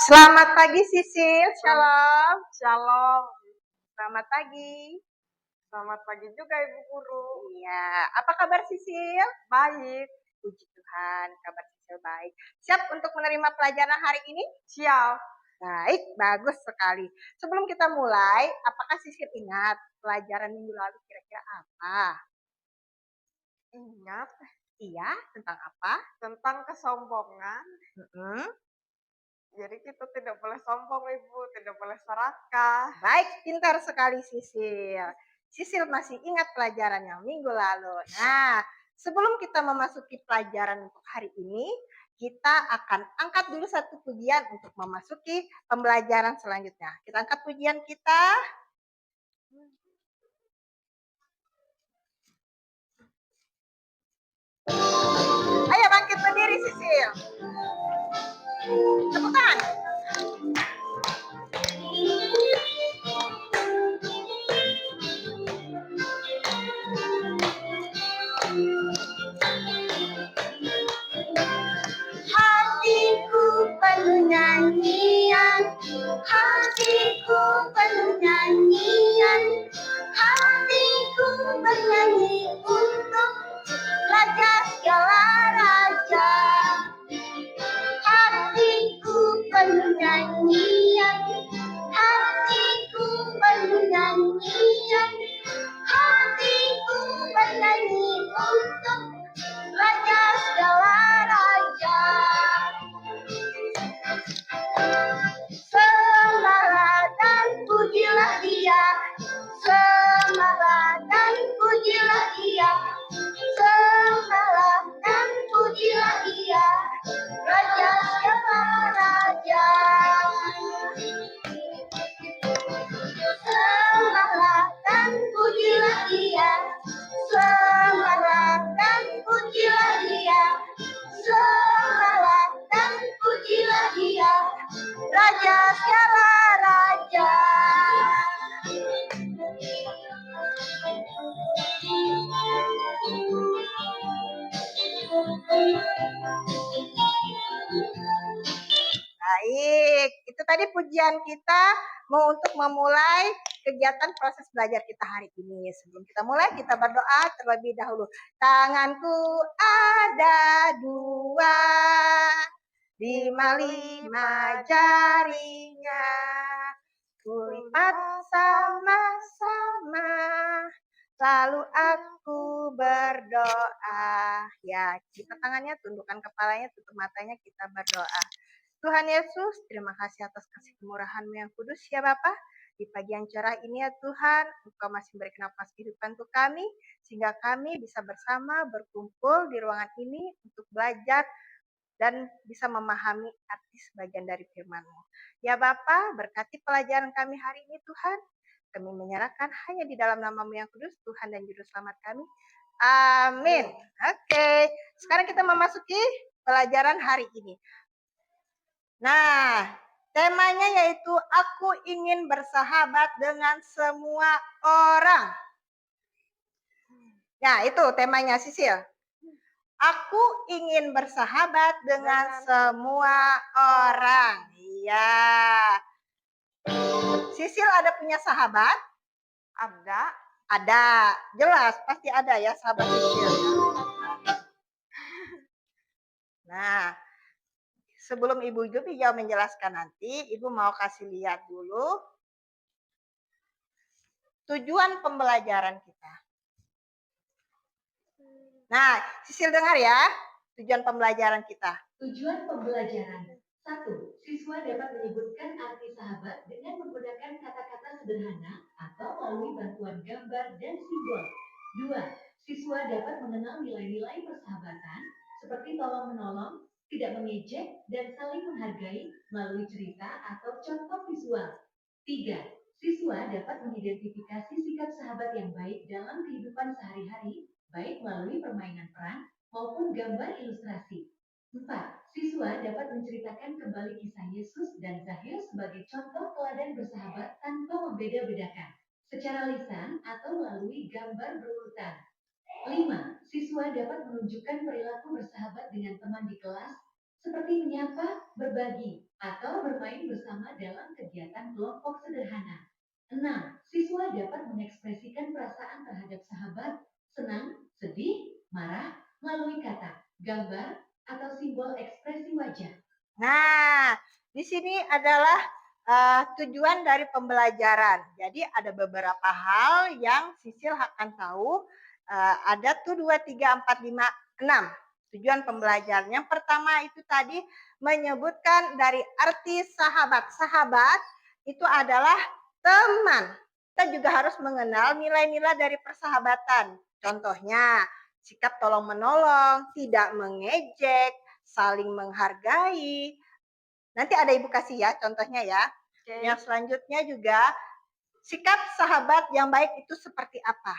Selamat pagi Sisil, shalom. Shalom. Selamat pagi. Selamat pagi juga Ibu Guru. Iya, apa kabar Sisil? Baik. Puji Tuhan, kabar Sisil baik. Siap untuk menerima pelajaran hari ini? Siap. Baik, bagus sekali. Sebelum kita mulai, apakah Sisil ingat pelajaran minggu lalu kira-kira apa? Ingat. Iya, tentang apa? Tentang kesombongan. Jadi kita tidak boleh sombong Ibu, tidak boleh serakah. Baik, pintar sekali Sisil. Sisil masih ingat pelajaran yang minggu lalu. Nah, sebelum kita memasuki pelajaran untuk hari ini, kita akan angkat dulu satu pujian untuk memasuki pembelajaran selanjutnya. Kita angkat pujian kita. Ayo bangkit berdiri Sisil. Tepuk tangan. Hatiku penuh nyanyian, hatiku penuh nyanyian, hatiku bernyanyi untuk Raja segala raja. Hatiku penuh nyanyian, hatiku penuh nyanyian, hatiku bernyanyi untuk Raja segala raja. Sembahlah dan pujilah Dia, sembahlah dan pujilah Dia, sembahlah dan pujilah Dia, Raja segala raja. Sembahlah dan pujilah Dia, sembahlah dan pujilah Dia, sembahlah dan pujilah Dia, Raja segala raja. Baik, itu tadi pujian kita mau untuk memulai kegiatan proses belajar kita hari ini. Sebelum kita mulai, kita berdoa terlebih dahulu. Tanganku ada dua, 5 jarinya, kulipat sama-sama, lalu aku berdoa. Ya, kita tangannya, tundukkan kepalanya, tutup matanya, kita berdoa. Tuhan Yesus, terima kasih atas kasih kemurahan-Mu yang kudus ya Bapa. Di pagi yang cerah ini ya Tuhan, Engkau masih memberikan nafas kehidupan untuk kami, sehingga kami bisa bersama berkumpul di ruangan ini untuk belajar dan bisa memahami arti sebagian dari firman-Mu. Ya Bapa, berkati pelajaran kami hari ini Tuhan. Kami menyerahkan hanya di dalam nama-Mu yang kudus, Tuhan dan Juru Selamat kami. Amin. Oke, sekarang kita memasuki pelajaran hari ini. Nah, temanya yaitu aku ingin bersahabat dengan semua orang. Nah, itu temanya Sisil. Aku ingin bersahabat dengan semua orang. Iya. Sisil ada punya sahabat? Ada. Jelas, pasti ada ya sahabat Sisil. Nah, sebelum Ibu Jupi jauh menjelaskan nanti, Ibu mau kasih lihat dulu tujuan pembelajaran kita. Nah, Sisil dengar ya, tujuan pembelajaran kita. Tujuan pembelajaran. 1. Siswa dapat menyebutkan arti sahabat dengan menggunakan kata-kata sederhana atau melalui bantuan gambar dan simbol. 2. Siswa dapat mengenal nilai-nilai persahabatan seperti tolong-menolong, tidak mengejek, dan saling menghargai melalui cerita atau contoh visual. 3. Siswa dapat mengidentifikasi sikap sahabat yang baik dalam kehidupan sehari-hari, baik melalui permainan peran maupun gambar ilustrasi. 4. Siswa dapat menceritakan kembali kisah Yesus dan Zahir sebagai contoh teladan bersahabat tanpa membeda-bedakan, secara lisan atau melalui gambar berurutan. 5. Siswa dapat menunjukkan perilaku bersahabat dengan teman di kelas, seperti menyapa, berbagi, atau bermain bersama dalam kegiatan kelompok sederhana. 6. Siswa dapat mengekspresikan perasaan terhadap sahabat, senang, sedih, marah, melalui kata, gambar, atau simbol ekspresi wajah. Nah, di sini adalah tujuan dari pembelajaran. Jadi ada beberapa hal yang Sisil akan tahu. Ada tuh 2, 3, 4, 5, 6 tujuan pembelajaran. Yang pertama itu tadi menyebutkan dari arti sahabat. Sahabat itu adalah teman. Kita juga harus mengenal nilai-nilai dari persahabatan. Contohnya, sikap tolong-menolong, tidak mengejek, saling menghargai. Nanti ada Ibu kasih ya contohnya ya. Oke. Yang selanjutnya juga sikap sahabat yang baik itu seperti apa.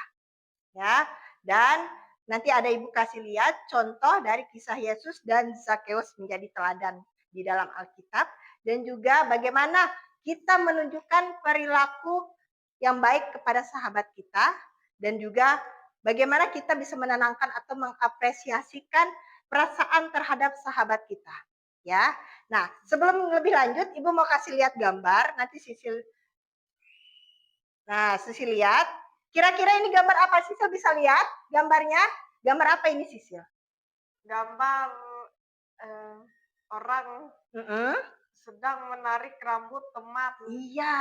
Ya. Dan nanti ada Ibu kasih lihat contoh dari kisah Yesus dan Zakheus menjadi teladan di dalam Alkitab dan juga bagaimana kita menunjukkan perilaku yang baik kepada sahabat kita dan juga bagaimana kita bisa menenangkan atau mengapresiasikan perasaan terhadap sahabat kita. Ya. Nah, sebelum lebih lanjut, Ibu mau kasih lihat gambar, nanti Sisil. Nah, Sisil lihat. Kira-kira ini gambar apa? Sisil bisa lihat gambarnya? Gambar apa ini, Sisil? Gambar orang sedang menarik rambut teman. Iya,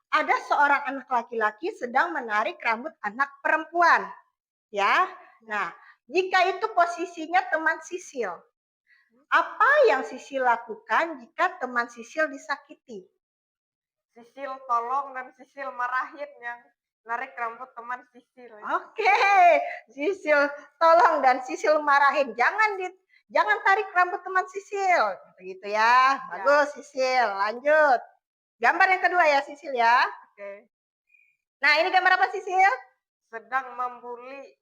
ada seorang anak laki-laki sedang menarik rambut anak perempuan. Ya. Nah, jika itu posisinya teman Sisil, apa yang Sisil lakukan jika teman Sisil disakiti? Sisil tolong dan Sisil marahin yang narik rambut teman Sisil. Oke, Sisil tolong dan Sisil marahin. Jangan tarik rambut teman Sisil. Begitu ya. Bagus Sisil. Lanjut. Gambar yang kedua ya Sisil ya. Oke. Nah, ini gambar apa Sisil? Sedang membuli.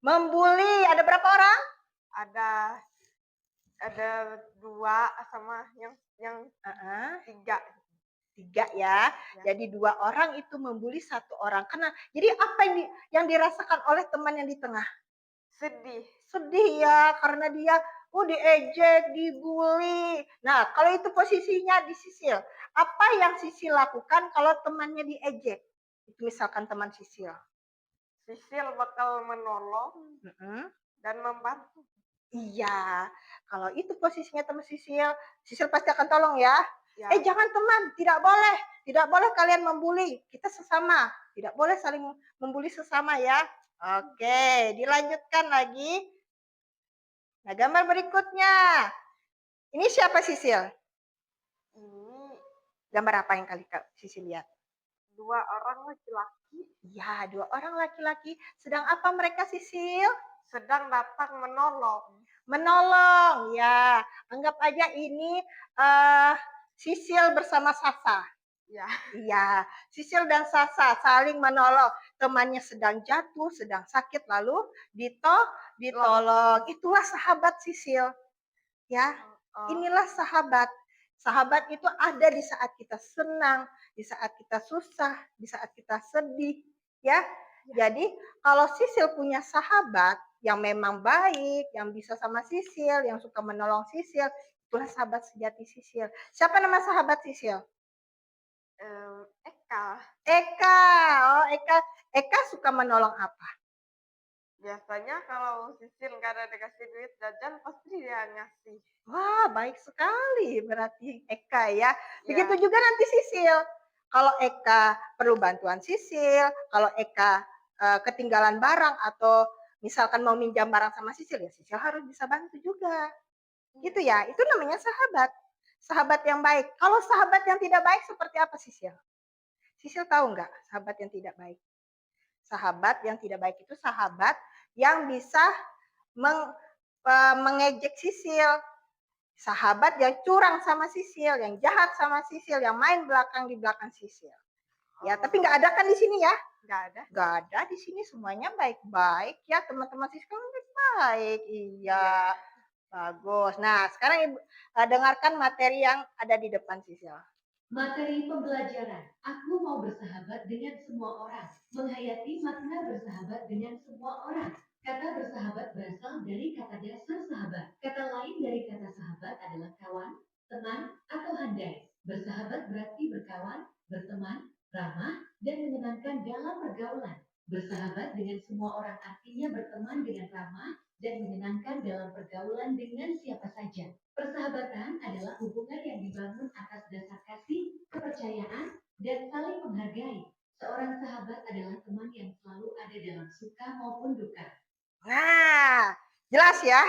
Membuli. Ada berapa orang? Ada 2 sama yang 3. 3 ya. Jadi 2 orang itu membuli 1 orang. Jadi apa yang dirasakan oleh teman yang di tengah? Sedih ya, karena dia diejek, dibully. Nah, kalau itu posisinya di Sisil, apa yang Sisil lakukan kalau temannya diejek? Itu misalkan teman Sisil. Sisil bakal menolong dan membantu. Iya, kalau itu posisinya teman Sisil, Sisil pasti akan tolong ya. Jangan teman, tidak boleh. Tidak boleh kalian membuli. Kita sesama. Tidak boleh saling membuli sesama ya. Oke, dilanjutkan lagi. Nah, gambar berikutnya. Ini siapa Sisil? Ini gambar apa yang Sisil lihat? 2 orang laki-laki. Ya, 2 orang laki-laki. Sedang apa mereka Sisil? Sedang datang menolong. Menolong, ya. Anggap aja ini Sisil bersama Sasa. Iya, Sisil dan Sasa saling menolong. Temannya sedang jatuh, sedang sakit, lalu ditolong. Itulah sahabat Sisil. Ya, inilah sahabat. Sahabat itu ada di saat kita senang, di saat kita susah, di saat kita sedih. Ya, jadi kalau Sisil punya sahabat yang memang baik, yang bisa sama Sisil, yang suka menolong Sisil, itulah sahabat sejati Sisil. Siapa nama sahabat Sisil? Eka. Eka. Oh, Eka suka menolong apa? Biasanya kalau Sisil nggak ada dikasih duit jajan, pasti dia ngasih. Wah, baik sekali berarti Eka ya. Begitu juga nanti Sisil. Kalau Eka perlu bantuan Sisil, kalau Eka ketinggalan barang atau misalkan mau minjam barang sama Sisil, ya Sisil harus bisa bantu juga. Gitu ya, itu namanya sahabat. Sahabat yang baik. Kalau sahabat yang tidak baik seperti apa Sisil? Sisil tahu nggak sahabat yang tidak baik? Sahabat yang tidak baik itu sahabat yang bisa mengejek Sisil. Sahabat yang curang sama Sisil, yang jahat sama Sisil, yang main di belakang Sisil. Ya, tapi nggak ada kan di sini ya? Nggak ada. Nggak ada di sini, semuanya baik-baik ya, teman-teman Sisil baik-baik. Iya, bagus. Nah, sekarang Ibu dengarkan materi yang ada di depan Sisil. Materi pembelajaran, aku mau bersahabat dengan semua orang, menghayati makna bersahabat dengan semua orang. Kata bersahabat berasal dari kata dasar sahabat. Kata lain dari kata sahabat adalah kawan, teman, atau handai. Bersahabat berarti berkawan, berteman, ramah, dan menyenangkan dalam pergaulan. Bersahabat dengan semua orang artinya berteman dengan ramah dan menyenangkan dalam pergaulan dengan siapa saja. Persahabatan adalah hubungan yang dibangun atas dasar kasih, kepercayaan, dan saling menghargai. Seorang sahabat adalah teman yang selalu ada dalam suka maupun duka. Nah, jelas ya.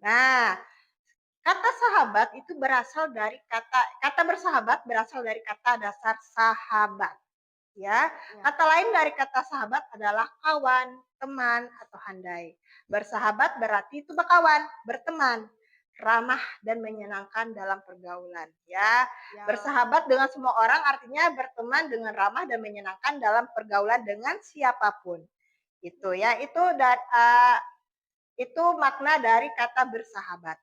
Nah, kata sahabat itu berasal dari kata bersahabat berasal dari kata dasar sahabat. Ya, kata lain dari kata sahabat adalah kawan, teman, atau handai. Bersahabat berarti itu berkawan, berteman, ramah dan menyenangkan dalam pergaulan. Ya, bersahabat dengan semua orang artinya berteman dengan ramah dan menyenangkan dalam pergaulan dengan siapapun. Itu ya, itu makna dari kata bersahabat.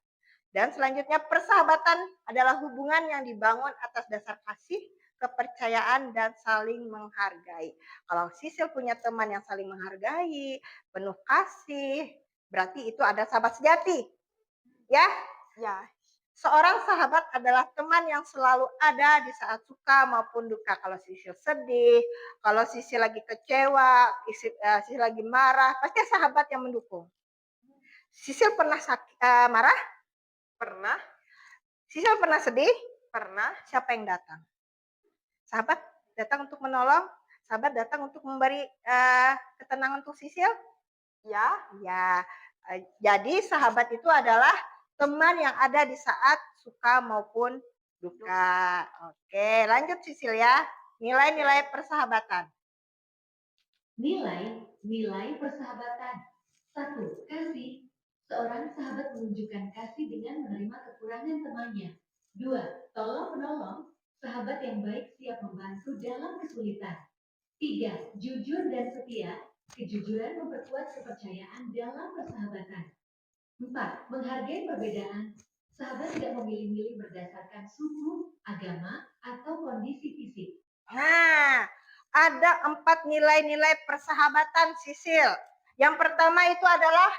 Dan selanjutnya persahabatan adalah hubungan yang dibangun atas dasar kasih, kepercayaan, dan saling menghargai. Kalau Sisil punya teman yang saling menghargai, penuh kasih, berarti itu ada sahabat sejati. Ya, Ya. seorang sahabat adalah teman yang selalu ada di saat suka maupun duka. Kalau Sisil sedih, kalau Sisil lagi kecewa, Sisil lagi marah, pasti sahabat yang mendukung. Sisil pernah marah? Pernah? Sisil pernah sedih? Pernah. Siapa yang datang? Sahabat datang untuk menolong? Sahabat datang untuk memberi ketenangan untuk Sisil? Ya. Ya. Jadi sahabat itu adalah teman yang ada di saat suka maupun duka. Oke, lanjut Sisil ya. Nilai-nilai persahabatan. Nilai persahabatan. 1. Kasih. Seorang sahabat menunjukkan kasih dengan menerima kekurangan temannya. 2. Tolong-menolong. Sahabat yang baik siap membantu dalam kesulitan. 3. Jujur dan setia. Kejujuran memperkuat kepercayaan dalam persahabatan. 4. Menghargai perbedaan. Sahabat tidak memilih-milih berdasarkan suku, agama, atau kondisi fisik. Nah, ada 4 nilai-nilai persahabatan Sisil. Yang pertama itu adalah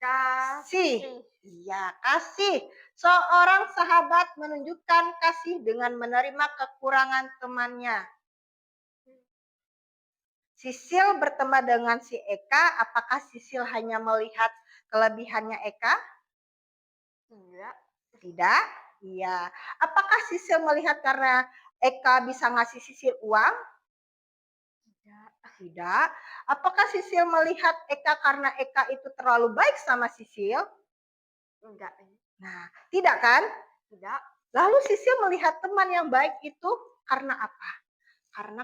kasih. Iya, kasih. Seorang sahabat menunjukkan kasih dengan menerima kekurangan temannya. Sisil berteman dengan si Eka, apakah Sisil hanya melihat kelebihannya Eka? Tidak. Tidak. Iya. Apakah Sisil melihat karena Eka bisa ngasih Sisil uang? Tidak. Tidak. Apakah Sisil melihat Eka karena Eka itu terlalu baik sama Sisil? Enggak. Nah, tidak kan? Tidak. Lalu Sisil melihat teman yang baik itu karena apa? Karena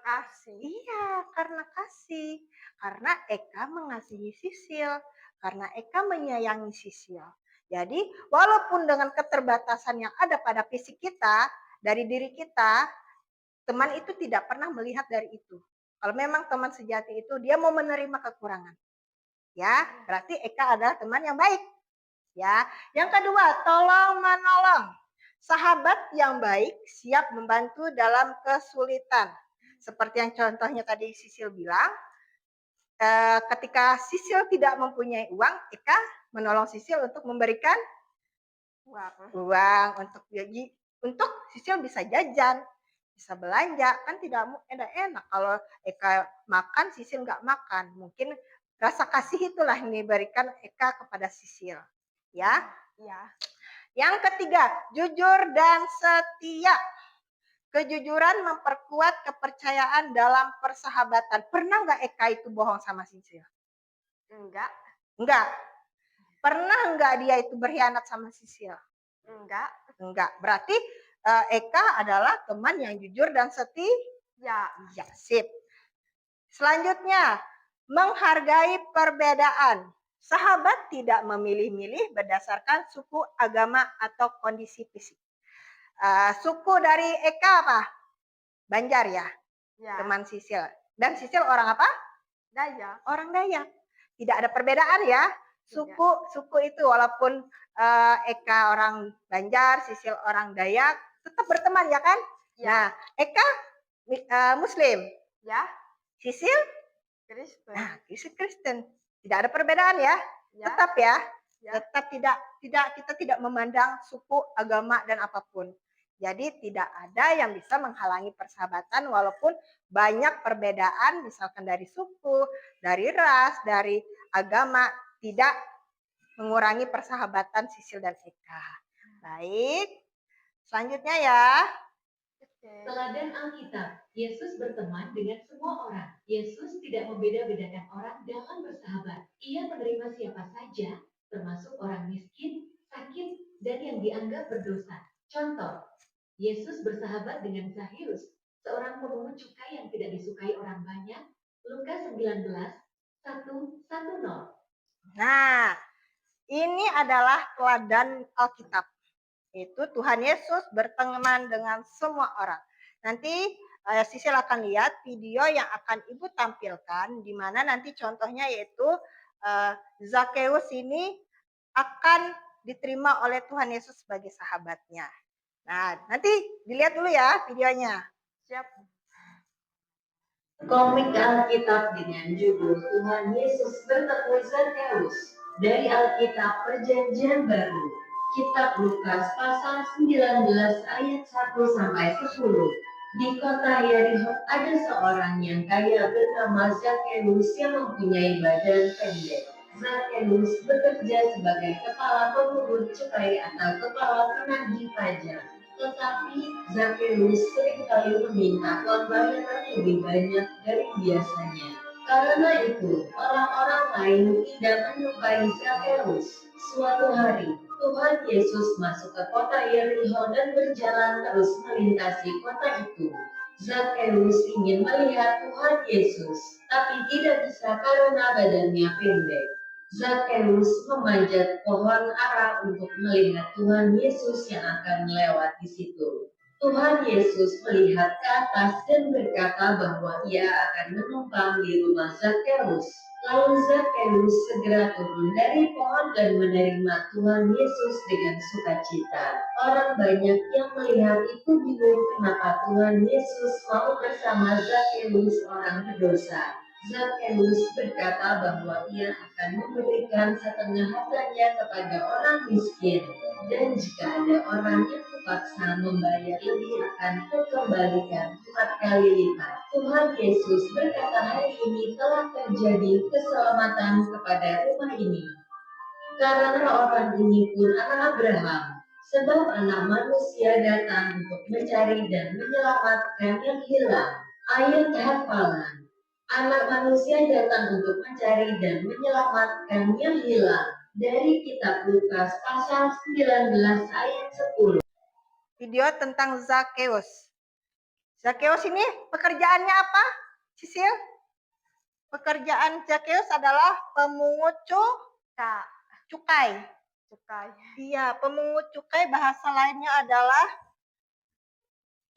kasih. Iya, karena kasih. Karena Eka mengasihi Sisil. Karena Eka menyayangi Sisil. Jadi, walaupun dengan keterbatasan yang ada pada fisik kita, dari diri kita, teman itu tidak pernah melihat dari itu. Kalau memang teman sejati itu, dia mau menerima kekurangan. Ya, berarti Eka adalah teman yang baik. Ya, yang kedua, tolong menolong. Sahabat yang baik siap membantu dalam kesulitan. Seperti yang contohnya tadi Sisil bilang, ketika Sisil tidak mempunyai uang, Eka menolong Sisil untuk memberikan uang untuk Sisil bisa jajan, bisa belanja. Kan tidak enak kalau Eka makan, Sisil nggak makan. Mungkin rasa kasih itulah yang diberikan Eka kepada Sisil. Ya. Ya. Yang ketiga, jujur dan setia. Kejujuran memperkuat kepercayaan dalam persahabatan. Pernah nggak Eka itu bohong sama Sisil? Enggak. Enggak. Pernah nggak dia itu berkhianat sama Sisil? Enggak. Enggak. Berarti Eka adalah teman yang jujur dan setia. Ya, sip. Selanjutnya, menghargai perbedaan. Sahabat tidak memilih-milih berdasarkan suku, agama, atau kondisi fisik. Suku dari Eka apa? Banjar ya? Teman Sisil. Dan Sisil orang apa? Dayak. Orang Dayak. Tidak ada perbedaan ya. Suku itu walaupun Eka orang Banjar, Sisil orang Dayak, tetap berteman ya kan? Ya. Nah, Eka Muslim. Ya. Sisil Kristen. Nah, Kristen. Tidak ada perbedaan ya. Ya. Tetap ya. Ya. Tetap kita tidak memandang suku, agama dan apapun. Jadi tidak ada yang bisa menghalangi persahabatan walaupun banyak perbedaan misalkan dari suku, dari ras, dari agama, tidak mengurangi persahabatan Sisil dan Eka. Baik. Selanjutnya ya. Oke. Teladan Alkitab, Yesus berteman dengan semua orang. Yesus tidak membeda-bedakan orang dalam bersahabat. Ia menerima siapa saja, termasuk orang miskin, sakit, dan yang dianggap berdosa. Contoh, Yesus bersahabat dengan Zakheus, seorang pemungut cukai yang tidak disukai orang banyak. Lukas 19, 1-10. Nah, ini adalah teladan Alkitab. Itu Tuhan Yesus berteman dengan semua orang. Nanti Sisil akan lihat video yang akan Ibu tampilkan, di mana nanti contohnya yaitu Zakheus ini akan diterima oleh Tuhan Yesus sebagai sahabatnya. Nah, nanti dilihat dulu ya videonya. Siap. Komik Alkitab dengan judul Tuhan Yesus bertemu Zakheus dari Alkitab Perjanjian Baru. Kitab Lukas pasal 19 ayat 1-10. Di kota Yerikho ada seorang yang kaya bernama Zakheus yang mempunyai badan pendek. Zakheus bekerja sebagai kepala pemungut cukai atau kepala penagih pajak. Tetapi Zakheus seringkali meminta uang bayaran lebih banyak dari biasanya. Karena itu, orang-orang lain tidak menyukai Zakheus. Suatu hari, Tuhan Yesus masuk ke kota Yerikho dan berjalan terus melintasi kota itu. Zakheus ingin melihat Tuhan Yesus, tapi tidak bisa karena badannya pendek. Zakheus memanjat pohon ara untuk melihat Tuhan Yesus yang akan melewat di situ. Tuhan Yesus melihat ke atas dan berkata bahwa ia akan menumpang di rumah Zakheus. Lalu Zakheus segera turun dari pohon dan menerima Tuhan Yesus dengan sukacita. Orang banyak yang melihat itu bingung kenapa Tuhan Yesus mau bersama Zakheus orang berdosa. Zakheus berkata bahwa ia akan memberikan setengah hartanya kepada orang miskin, dan jika ada orang yang terpaksa membayar lebih akan dikembalikan 4 kali lipat. Tuhan Yesus berkata hari ini telah terjadi keselamatan kepada rumah ini. Karena orang ini pun anak Abraham, sebab anak manusia datang untuk mencari dan menyelamatkan yang hilang. Ayat hafalan. Anak manusia datang untuk mencari dan menyelamatkan yang hilang. Dari kitab Lukas pasal 19 ayat 10. Video tentang Zakheus. Zakheus ini pekerjaannya apa, Sisil? Pekerjaan Zakheus adalah pemungut cukai. Cukai. Iya, pemungut cukai bahasa lainnya adalah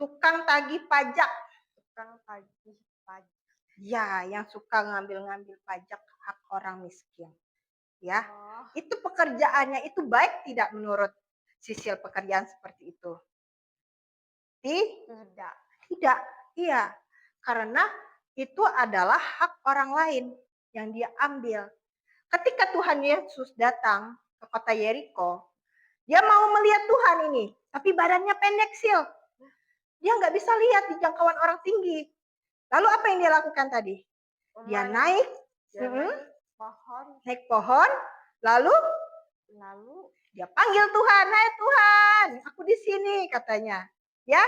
tukang tagih pajak. Tukang tagih pajak. Ya, yang suka ngambil-ngambil pajak hak orang miskin. Ya, Oh. itu pekerjaannya itu baik tidak menurut Sisil pekerjaan seperti itu? Tidak. Tidak, iya. Karena itu adalah hak orang lain yang dia ambil. Ketika Tuhan Yesus datang ke kota Yerikho, dia mau melihat Tuhan ini, tapi badannya pendek, Sil. Dia nggak bisa lihat di jangkauan orang tinggi. Lalu apa yang dia lakukan tadi? Dia naik pohon, lalu dia panggil Tuhan, "Hai Tuhan, aku di sini," katanya. Ya?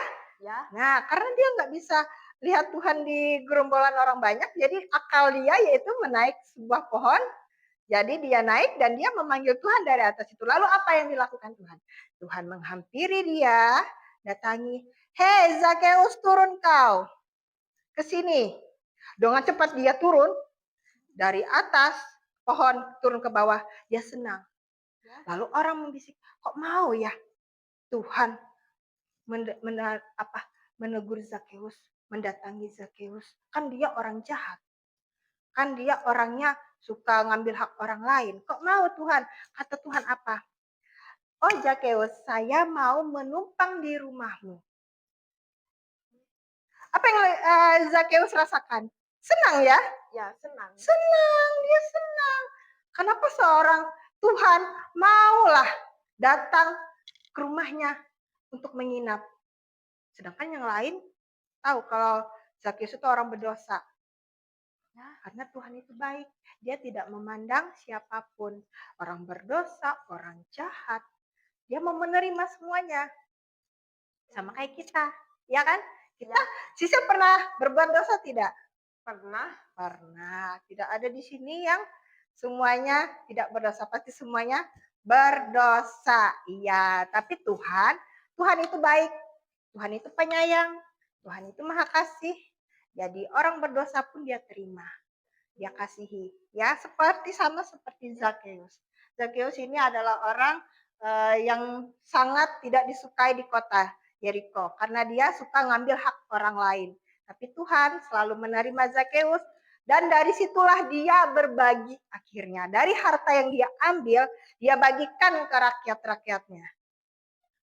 Nah, karena dia nggak bisa lihat Tuhan di gerombolan orang banyak, jadi akal dia yaitu menaik sebuah pohon. Jadi dia naik dan dia memanggil Tuhan dari atas itu. Lalu apa yang dilakukan Tuhan? Tuhan menghampiri dia, datangi, "Hei Zakheus, turun kau ke sini." Dengan cepat dia turun dari atas pohon turun ke bawah. Dia senang. Lalu orang membisik, "Kok mau ya Tuhan menegur Zakheus, mendatangi Zakheus? Kan dia orang jahat. Kan dia orangnya suka ngambil hak orang lain. Kok mau Tuhan?" Kata Tuhan apa? "Oh Zakheus, saya mau menumpang di rumahmu." Apa yang Zakheus rasakan? Senang ya? Ya, senang. Senang, dia senang. Kenapa seorang Tuhan maulah datang ke rumahnya untuk menginap. Sedangkan yang lain tahu kalau Zakheus itu orang berdosa. Ya, karena Tuhan itu baik. Dia tidak memandang siapapun. Orang berdosa, orang jahat. Dia mau menerima semuanya. Sama kayak kita. Ya kan? Kita, Sisil pernah berbuat dosa tidak? Pernah. Pernah. Tidak ada di sini yang semuanya tidak berdosa. Pasti semuanya berdosa. Iya, tapi Tuhan itu baik. Tuhan itu penyayang. Tuhan itu maha kasih. Jadi orang berdosa pun dia terima. Dia kasihi. Ya, sama seperti Zakheus. Zakheus ini adalah orang yang sangat tidak disukai di kota Yeriko. Karena dia suka ngambil hak orang lain. Tapi Tuhan selalu menerima Zakheus. Dan dari situlah dia berbagi akhirnya. Dari harta yang dia ambil, dia bagikan ke rakyat-rakyatnya.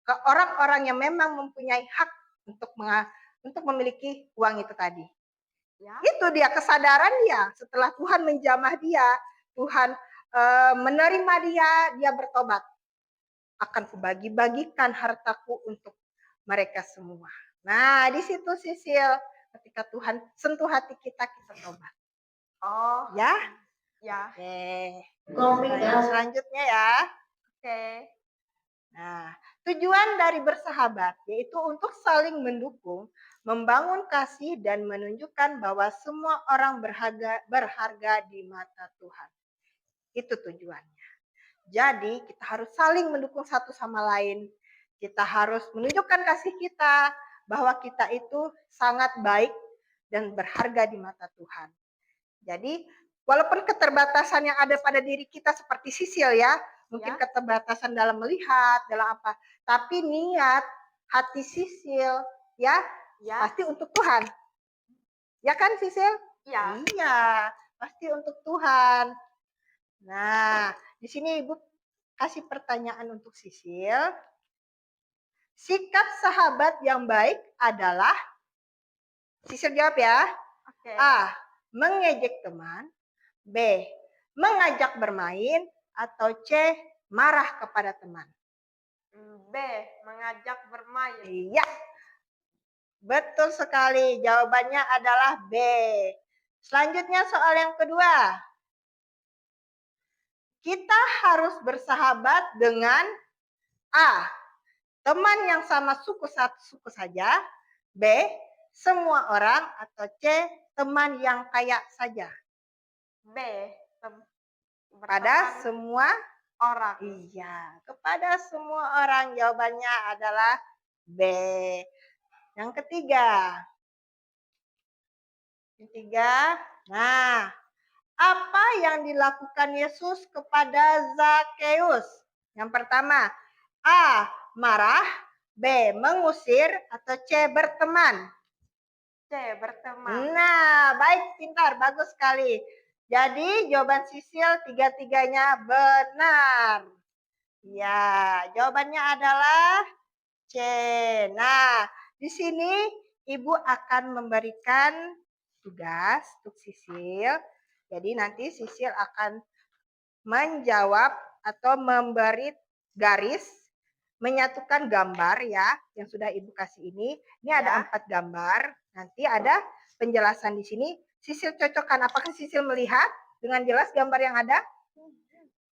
Ke orang-orang yang memang mempunyai hak untuk memiliki uang itu tadi. Ya. Itu dia kesadaran dia. Setelah Tuhan menjamah dia, Tuhan menerima dia bertobat. Akan kubagi-bagikan hartaku untuk mereka semua. Nah, di situ Sisil, ketika Tuhan sentuh hati kita tobat. Oh. Ya? Ya. Oke. Selanjutnya ya. Oke. Nah, tujuan dari bersahabat yaitu untuk saling mendukung, membangun kasih dan menunjukkan bahwa semua orang berharga di mata Tuhan. Itu tujuannya. Jadi kita harus saling mendukung satu sama lain. Kita harus menunjukkan kasih kita bahwa kita itu sangat baik dan berharga di mata Tuhan. Jadi walaupun keterbatasan yang ada pada diri kita seperti Sisil ya, mungkin keterbatasan dalam melihat, dalam apa. Tapi niat hati Sisil ya pasti untuk Tuhan. Ya kan Sisil? Ya. Iya, pasti untuk Tuhan. Nah, di sini Ibu kasih pertanyaan untuk Sisil. Sikap sahabat yang baik adalah, Sisil jawab ya. Oke. A. Mengejek teman. B. Mengajak bermain. Atau C. Marah kepada teman. B. Mengajak bermain. Iya. Betul sekali. Jawabannya adalah B. Selanjutnya soal yang kedua. Kita harus bersahabat dengan A. Teman yang sama suku saja. B. Semua orang. Atau C. Teman yang kaya saja. B. Pada semua orang. Iya, kepada semua orang. Jawabannya adalah B. Yang ketiga. Nah, apa yang dilakukan Yesus kepada Zakheus? Yang pertama, A. Marah. B. Mengusir. Atau C. Berteman. C. Berteman. Nah, baik, pintar, bagus sekali. Jadi jawaban Sisil tiga-tiganya benar. Ya, jawabannya adalah C. Nah, di sini Ibu akan memberikan tugas untuk Sisil. Jadi nanti Sisil akan menjawab atau memberi garis, menyatukan gambar ya, yang sudah Ibu kasih ini. Ini ada 4 gambar. Nanti ada penjelasan di sini. Sisil cocokkan, apakah Sisil melihat dengan jelas gambar yang ada?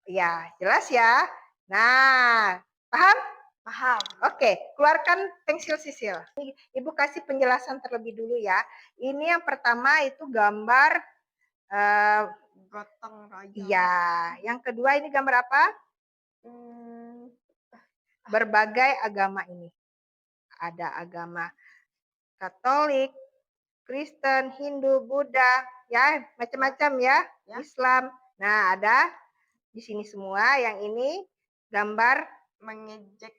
Ya, jelas ya. Nah, paham? Paham. Oke, keluarkan pensil Sisil. Ibu kasih penjelasan terlebih dulu ya. Ini yang pertama itu gambar gotong royong. Iya, yang kedua ini gambar apa? Berbagai agama ini. Ada agama Katolik, Kristen, Hindu, Buddha, ya macam-macam ya, Islam. Nah, ada di sini semua. Yang ini gambar mengejek.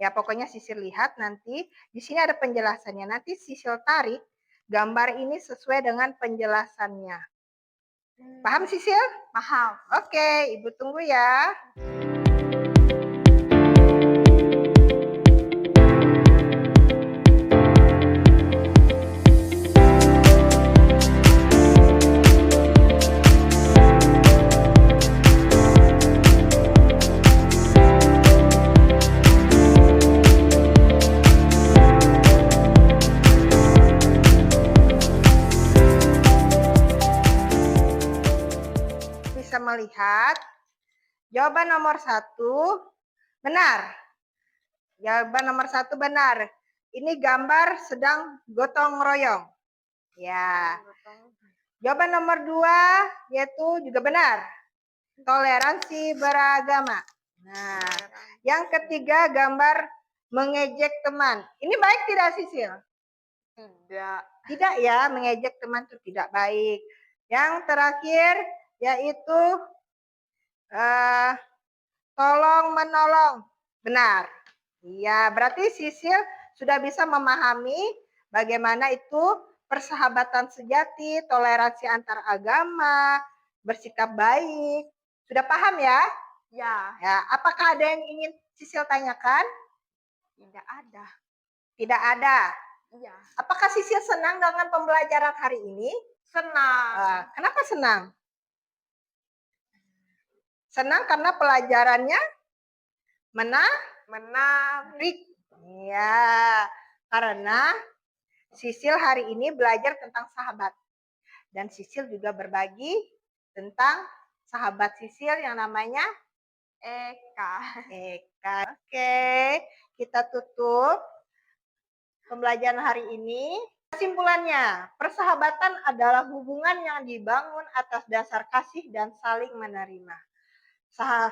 Ya, pokoknya Sisil lihat nanti. Di sini ada penjelasannya. Nanti Sisil tarik gambar ini sesuai dengan penjelasannya. Paham Sisil? Paham. Oke, Ibu tunggu ya. bisa melihat jawaban nomor 1 benar. Jawaban nomor 1 benar. Ini gambar sedang gotong royong. Ya. Jawaban nomor 2 yaitu juga benar. Toleransi beragama. Nah, yang ketiga gambar mengejek teman. Ini baik tidak, Sisil? Tidak. Tidak ya, mengejek teman itu tidak baik. Yang terakhir yaitu tolong menolong. Benar. Iya, berarti Sisil sudah bisa memahami bagaimana itu persahabatan sejati, toleransi antar agama, bersikap baik. Sudah paham ya? Ya. Ya, apakah ada yang ingin Sisil tanyakan? Tidak ada. Tidak ada. Iya. Apakah Sisil senang dengan pembelajaran hari ini? Senang. Kenapa senang? Senang karena pelajarannya menarik. Ya, karena Sisil hari ini belajar tentang sahabat. Dan Sisil juga berbagi tentang sahabat Sisil yang namanya Eka. Oke, kita tutup pembelajaran hari ini. Kesimpulannya, persahabatan adalah hubungan yang dibangun atas dasar kasih dan saling menerima.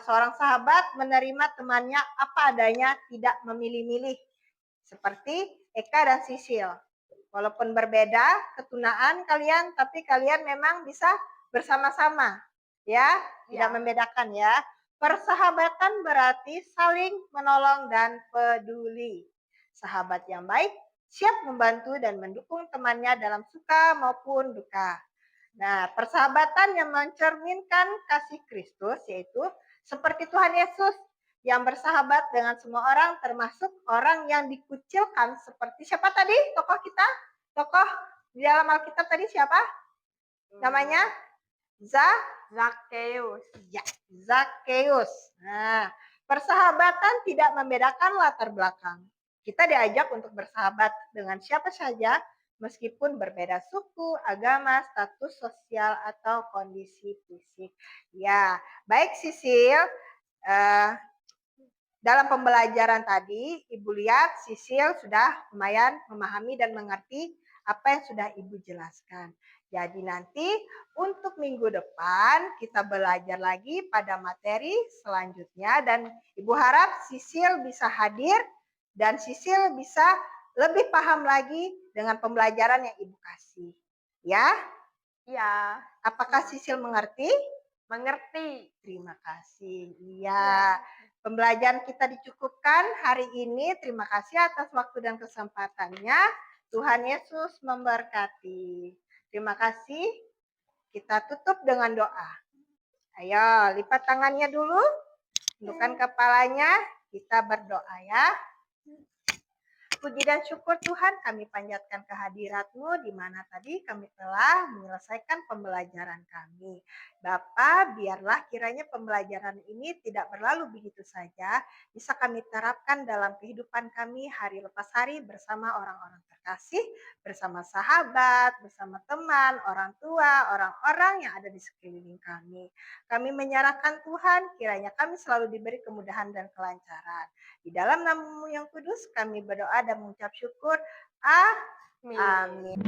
Seorang sahabat menerima temannya apa adanya, tidak memilih-milih. Seperti Eka dan Sisil. Walaupun berbeda ketunaan kalian, tapi kalian memang bisa bersama-sama. Ya, tidak membedakan ya. Persahabatan berarti saling menolong dan peduli. Sahabat yang baik siap membantu dan mendukung temannya dalam suka maupun duka. Nah, persahabatan yang mencerminkan kasih Kristus yaitu seperti Tuhan Yesus yang bersahabat dengan semua orang termasuk orang yang dikucilkan seperti siapa tadi tokoh kita? Tokoh di dalam Alkitab tadi siapa? Namanya? Zakheus. Ya, Zakheus. Nah, persahabatan tidak membedakan latar belakang. Kita diajak untuk bersahabat dengan siapa saja meskipun berbeda suku, agama, status sosial, atau kondisi fisik. Ya, baik Sisil, dalam pembelajaran tadi, Ibu lihat Sisil sudah lumayan memahami dan mengerti apa yang sudah Ibu jelaskan. Jadi nanti untuk minggu depan kita belajar lagi pada materi selanjutnya dan Ibu harap Sisil bisa hadir dan Sisil bisa lebih paham lagi dengan pembelajaran yang Ibu kasih. Ya? Ya. Apakah Sisil mengerti? Mengerti. Terima kasih. Iya. Pembelajaran kita dicukupkan hari ini. Terima kasih atas waktu dan kesempatannya. Tuhan Yesus memberkati. Terima kasih. Kita tutup dengan doa. Ayo, lipat tangannya dulu. Tundukkan kepalanya. Kita berdoa ya. Puji dan syukur Tuhan kami panjatkan kehadirat-Mu di mana tadi kami telah menyelesaikan pembelajaran kami. Bapa, biarlah kiranya pembelajaran ini tidak berlalu begitu saja, bisa kami terapkan dalam kehidupan kami hari lepas hari bersama orang-orang terkasih, bersama sahabat, bersama teman, orang tua, orang-orang yang ada di sekeliling kami. Kami menyerahkan Tuhan, kiranya kami selalu diberi kemudahan dan kelancaran. Di dalam nama-Mu yang kudus kami berdoa dan mengucap syukur. Amin.